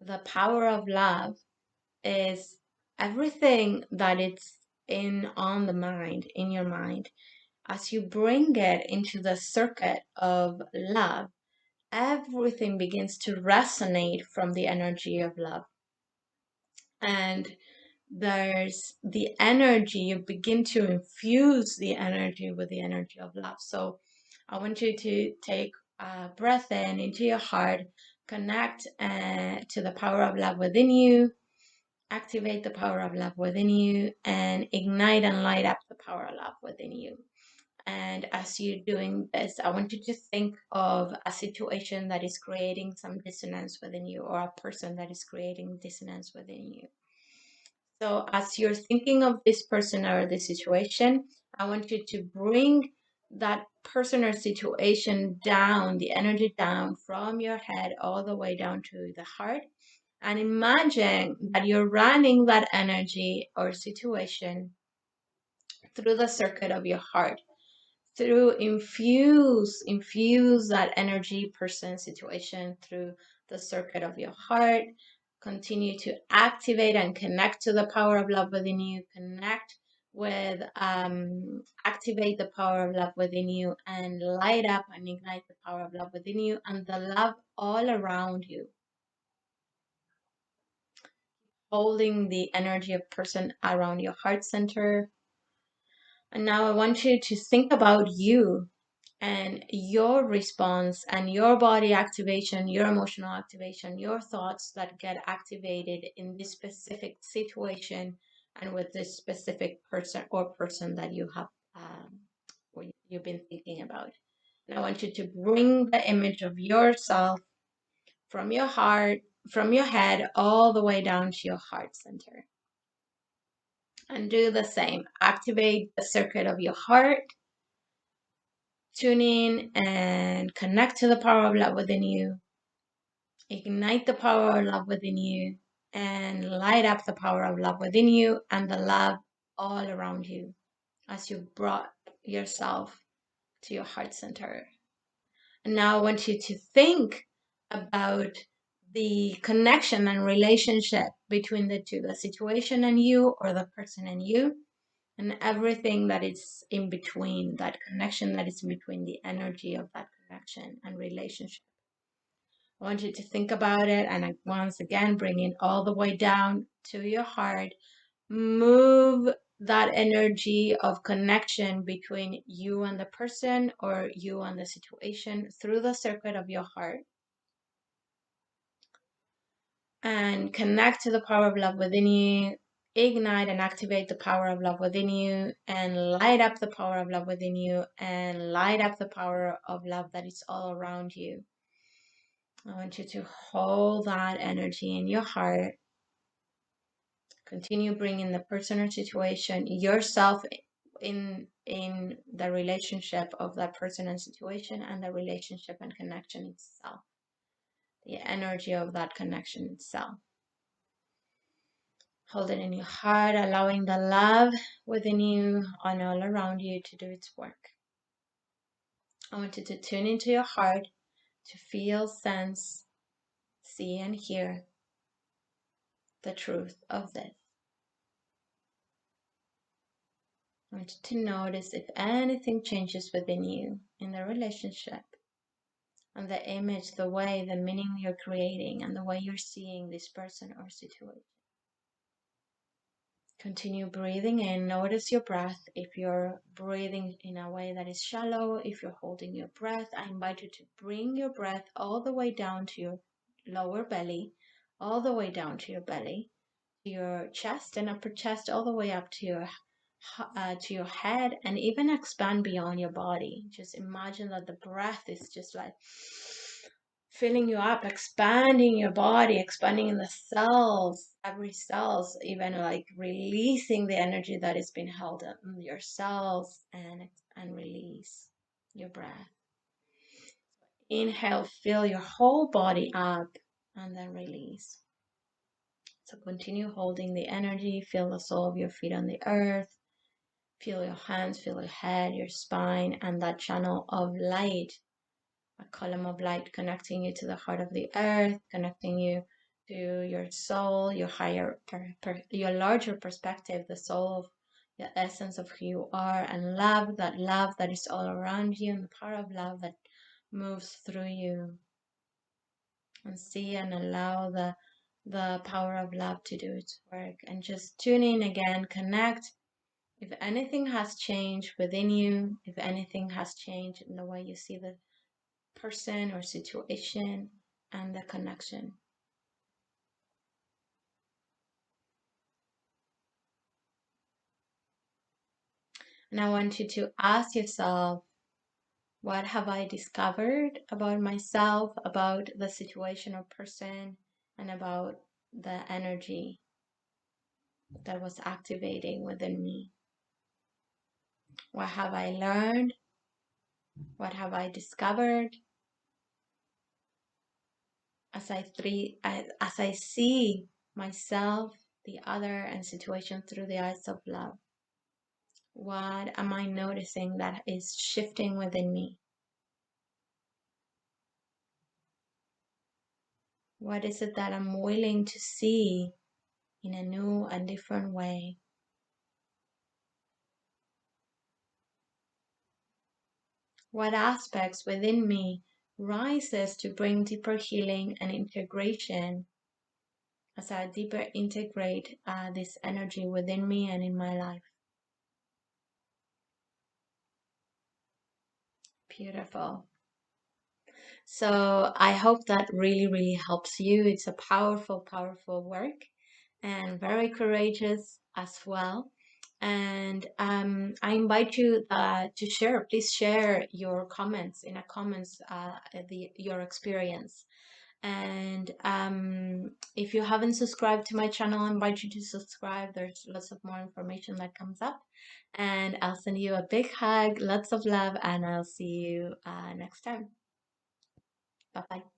the power of love is everything that it's on the mind, in your mind. As you bring it into the circuit of love, everything begins to resonate from the energy of love. And there's the energy, you begin to infuse the energy with the energy of love. So I want you to take a breath in into your heart, connect to the power of love within you, activate the power of love within you, and ignite and light up the power of love within you. And as you're doing this, I want you to think of a situation that is creating some dissonance within you, or a person that is creating dissonance within you. So as you're thinking of this person or this situation, I want you to bring that person or situation down, the energy down from your head all the way down to the heart. And imagine that you're running that energy or situation through the circuit of your heart. Through infuse that energy, person, situation through the circuit of your heart. Continue to activate and connect to the power of love within you. Connect with activate the power of love within you, and light up and ignite the power of love within you and the love all around you. Holding the energy of person around your heart center. And now I want you to think about you and your response and your body activation, your emotional activation, your thoughts that get activated in this specific situation and with this specific person or person that you have or you've been thinking about. And I want you to bring the image of yourself from your heart, from your head, all the way down to your heart center. And do the same. Activate the circuit of your heart. Tune in and connect to the power of love within you. Ignite the power of love within you and light up the power of love within you and the love all around you as you brought yourself to your heart center. And now I want you to think about the connection and relationship between the two, the situation and you, or the person and you, and everything that is in between, that connection that is in between, the energy of that connection and relationship. I want you to think about it, and once again, bring it all the way down to your heart. Move that energy of connection between you and the person or you and the situation through the circuit of your heart. And connect to the power of love within you. Ignite and activate the power of love within you and light up the power of love within you and light up the power of love that is all around you. I want you to hold that energy in your heart. Continue bringing the person or situation, yourself in the relationship of that person and situation, and the relationship and connection itself. The energy of that connection itself. Hold it in your heart, allowing the love within you and all around you to do its work. I want you to tune into your heart to feel, sense, see, and hear the truth of this. I want you to notice if anything changes within you in the relationship and the image, the way, the meaning you're creating, and the way you're seeing this person or situation. Continue breathing in. Notice your breath. If you're breathing in a way that is shallow, if you're holding your breath, I invite you to bring your breath all the way down to your lower belly, all the way down to your belly, to your chest and upper chest, all the way up to your head, and even expand beyond your body. Just imagine that the breath is just like filling you up, expanding your body, expanding in the cells, every cells, even like releasing the energy that has been held in your cells, and release your breath. Inhale, fill your whole body up, and then release. So continue holding the energy, feel the sole of your feet on the earth, feel your hands, feel your head, your spine, and that channel of light, a column of light connecting you to the heart of the earth, connecting you to your soul, your higher, your larger perspective, the soul of the essence of who you are, and love that is all around you, and the power of love that moves through you. And see and allow the power of love to do its work, and just tune in again, connect. If anything has changed within you, if anything has changed in the way you see the person or situation and the connection. And I want you to ask yourself, what have I discovered about myself, about the situation or person, and about the energy that was activating within me? What have I learned? What have I discovered? As I see myself, the other, and situation through the eyes of love, what am I noticing that is shifting within me? What is it that I'm willing to see in a new and different way? What aspects within me rises to bring deeper healing and integration as I deeper integrate this energy within me and in my life? Beautiful. So I hope that really, really helps you. It's a powerful, powerful work and very courageous as well. And I invite you to share. Please share your comments in the comments, your experience. And if you haven't subscribed to my channel, I invite you to subscribe. There's lots of more information that comes up. And I'll send you a big hug, lots of love, and I'll see you next time. Bye bye.